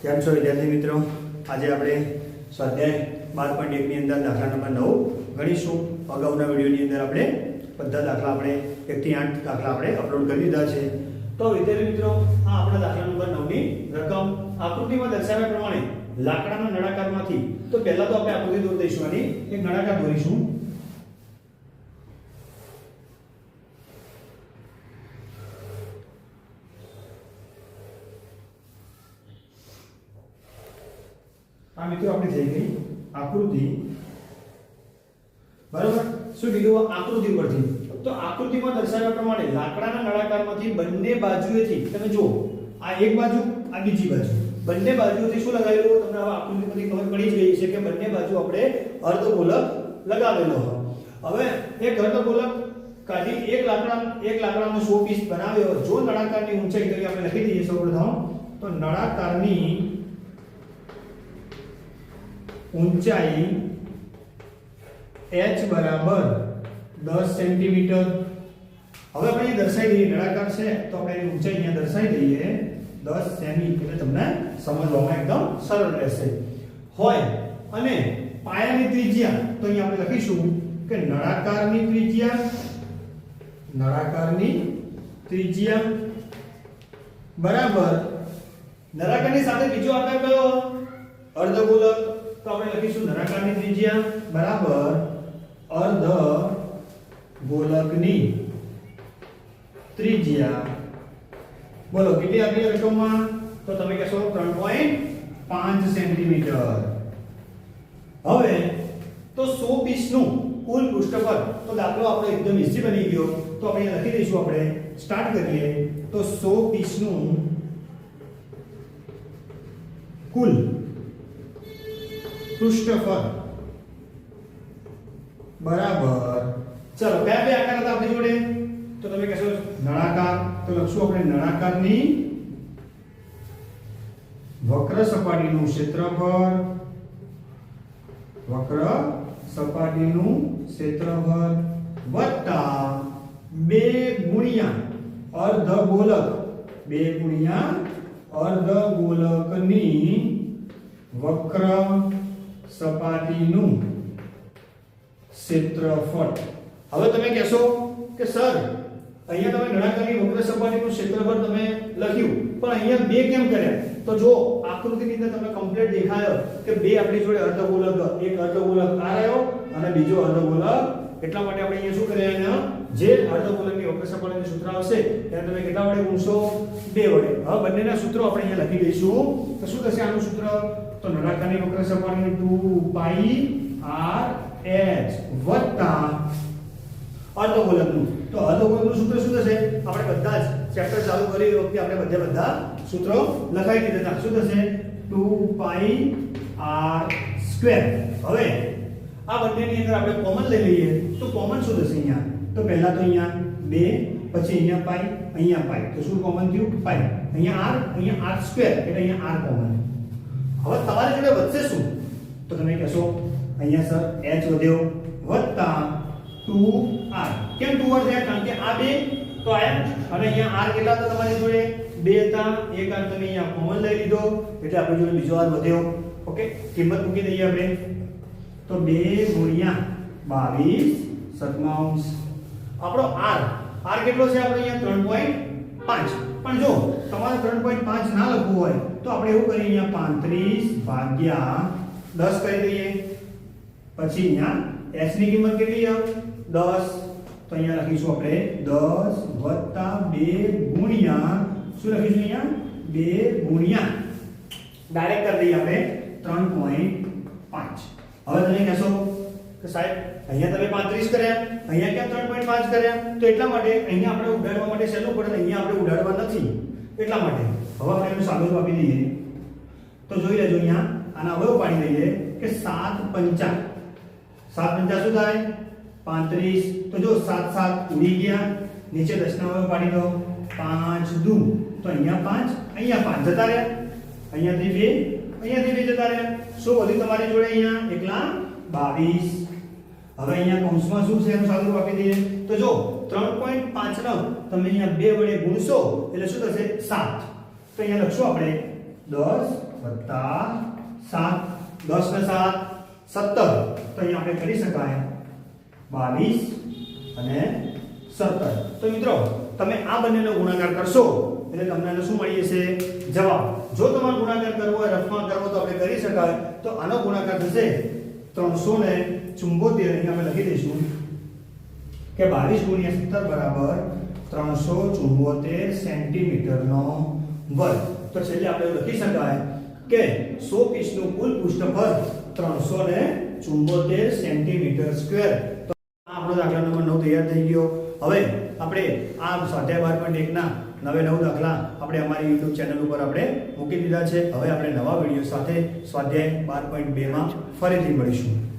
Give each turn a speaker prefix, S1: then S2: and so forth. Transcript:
S1: કેમ છો વિદ્યાર્થી મિત્રો? આજે આપણે સ્વાધ્યાય 12.1 ની અંદર દાખલા નંબર 9 ગણીશું. અગાઉના વિડીયોની અંદર આપણે બધા દાખલા આપણે 1 થી 8 દાખલા આપણે અપલોડ કરી દીધા છે. તો વિદ્યાર્થી મિત્રો, આ આપણા દાખલા નંબર 9 ની રકમ આકૃતિમાં દર્શાવ્યા પ્રમાણે લાકડાના નળાકારમાંથી, તો પહેલા તો આપણે આકૃતિ દોરી દઈશું. આની એક નળાકાર દોરીશું. આ મિત્રો આપણે થઈ ગઈ આકૃતિ, બરાબર. શું કીધું? આકૃતિ પરથી. તો આકૃતિમાં દર્શાવ્યા પ્રમાણે લાકડાના નળાકારમાંથી બંને બાજુએથી, તમે જુઓ, આ એક બાજુ, આ બીજી બાજુ, બંને બાજુએથી શું લગાવેલું? તમને હવે આકૃતિ પરથી ખબર પડી જ ગઈ છે કે બંને બાજુ આપણે અર્ધગોલક લગાવેલો હોય. હવે એક અર્ધગોલક કાઢી એક લાકડાનો 100 પીસ બનાવ્યો. જો નળાકારની ઊંચાઈ તો આપણે લખી દઈએ સૌપ્રથમ. તો નળાકારની ઊંચાઈ h બરાબર 10 સેન્ટીમીટર. હવે આપણે અહીં દર્શાવી દઈએ, નળાકાર છે તો આપણે એની ઊંચાઈ અહીંયા દર્શાવી દઈએ 10 સેમી, એટલે તમને સમજવામાં એકદમ સરળ રહેશે. હોય અને પાયાની ત્રિજ્યા, તો અહીંયા આપણે લખીશું કે નળાકારની ત્રિજ્યા બરાબર નળાકારની સાથે બીજો આકાર કયો? અર્ધગોલક. તો આપણે લખીશું નળાકારની ત્રિજ્યા બરાબર અર્ધગોલકની ત્રિજ્યા. બોલો કેટલી આપી રકમમાં? તો તમે કહેશો 3.5 સેન્ટીમીટર. હવે તો 100 પીસનું કુલ પૃષ્ઠફળ, તો દાખલો આપણો એકદમ ઈઝી બની ગયો. તો આપણે લખી દઈશું, આપણે સ્ટાર્ટ કરીએ. તો 100 પીસનું કુલ પૃષ્ઠફળ બરાબર, ચલો કયા બે આકાર હતા આપણી જોડે? તો તમે કહેશો નળાકાર. તો લખશું આપણે નળાકારની વક્ર સપાટીનું ક્ષેત્રફળ, વત્તા 2 ગુણ્યા અર્ધગોલકની વક્ર સપાટીનું ક્ષેત્રફળ. હવે તમે કહેશો કે સર, અહીંયા તમે નળાકારની વક્ર સપાટીનું ક્ષેત્રફળ તમે લખ્યું, પણ અહીંયા 2 કેમ કર્યા? તો જો આકૃતિની અંદર તમને કમ્પ્લીટ દેખાયો કે 2 આપણી જોડે અર્ધગોલક, એક અર્ધગોલક આ રહ્યો અને બીજો અર્ધગોલક. એટલા માટે આપણે અહીંયા શું કર્યા? અહીંયા જે અર્ધગોલકની વક્ર સપાટીનું સૂત્ર આવશે એને તમે કેટલા વડે ગુણશો? 2 વડે. હવે બંનેના સૂત્રો આપણે અહીંયા લખી દઈશું. તો શું થશે આનું સૂત્ર? તો નળાકારની વક્ર સપાટીનું 2πrh વત્તા અર્ધગોલકનું. તો અર્ધગોલકનું સૂત્ર શું થશે? આપણે બધા જ ચેપ્ટર ચાલુ કરી વખતે આપણે બધા સૂત્રો લખાવી દીધા. શું થશે? 2πr². હવે આ બંનેની અંદર આપણે કોમન લઈ લઈએ. તો કોમન શું થશે અહીંયા? તો પહેલા તો અહીંયા 2, પછી અહીંયા પાઈ, અહીંયા પાઈ. તો શું કોમન થયું? પાઈ. અહીંયા r², એટલે અહીંયા r કોમન. હવે તમારી જોડે વધશે શું? તો તમે કહેશો અહીંયા સર h વધ્યો વત્તા 2r. કેમ 2r થયા? કારણ કે આ 2 તો આયા અને અહીંયા r કેટલા હતા તમારી જોડે? 2 હતા. એક r તમે અહીંયા કોમન લઈ લીધો એટલે આપણી જોડે બીજો r વધ્યો. ઓકે, કિંમત મૂકી દઈએ આપણે. તો 2 ગુણ્યા 22 આપણો r કેટલો છે? આપણે અહીંયા 3.5. પણ જો તમારે 3.5 ના લખવું હોય તો આપણે એવું કરીએ, અહીંયા 35 ભાગ્યા 10 કરી દઈએ. પછી અહીંયા h ની કિંમત કેટલી આવે? 10. તો અહીંયા લખીશું આપણે 10 વત્તા 2 ગુણ્યા, શું લખીશું અહીંયા? 2 ગુણ્યા ડાયરેક્ટ કરી દઈએ આપણે 3.5. હવે તમે કહેશો કે સાહેબ અહીંયા તમે 35 કર્યા, અહીંયા કેમ 3.5 કર્યા? તો એટલા માટે અહીંયા આપણે ઉડાડવા માટે શેનું પડે? અહીંયા આપણે ઉડાડવા નથી એટલા માટે. હવે આપણે એનું સાદુરૂપ આપી દઈએ. તો જોઈ લેજો, અહીંયા આના હવે પાડી દઈએ કે 7 પંચા શું થાય? 35. તો જો 7 7 ઉડી ગયા, નીચે 10 ના હવે પાડી દો. 5 દુ, તો અહીંયા 5, અહીંયા 5 જતા રહ્યા, અહીંયાથી 2, અહીંયાથી 2 જતા રહ્યા. શું વધ્યું તમારી જોડે? અહીંયા એકલા 22. હવે અહીંયા કૌંસમાં શું છે એનું સાદુરૂપ આપી દઈએ. તો જો 3.5 નો તમે અહીંયા 2 વડે ગુણશો એટલે શું થશે? 7. તો અહીંયા લખશું આપણે 10 વત્તા 7 10 ને 7 17 તો અહીંયા આપણે કરી શકાય 22 અને 17 તો મિત્રો તમે આ બંનેનો ગુણાકાર કરશો એટલે તમને શું મળી જશે જવાબ જો તમારે ગુણાકાર કરવો હોય રફમાં કરવો તો આપણે કરી શકાય તો આનો ગુણાકાર થશે 374 અહીંયા આપણે લખી દઈશું કે 22 ગુણ્યા 17 બરાબર 374 સેન્ટીમીટરનો વર્ગ તો છેલ્લે આપણે લખી શકાય કે 100 પીસનું કુલ પૃષ્ઠફળ 374 સેન્ટીમીટર સ્ક્વેર તો આપણો દાખલા નંબર 9 તૈયાર થઈ ગયો હવે આપણે આ સ્વાધ્યાય 12.1 ના 9 દાખલા આપણે અમારી YouTube ચેનલ ઉપર આપણે મૂકી દીધા છે હવે આપણે નવા વિડિયો સાથે સ્વાધ્યાય 12.2 માં ફરીથી મળીશું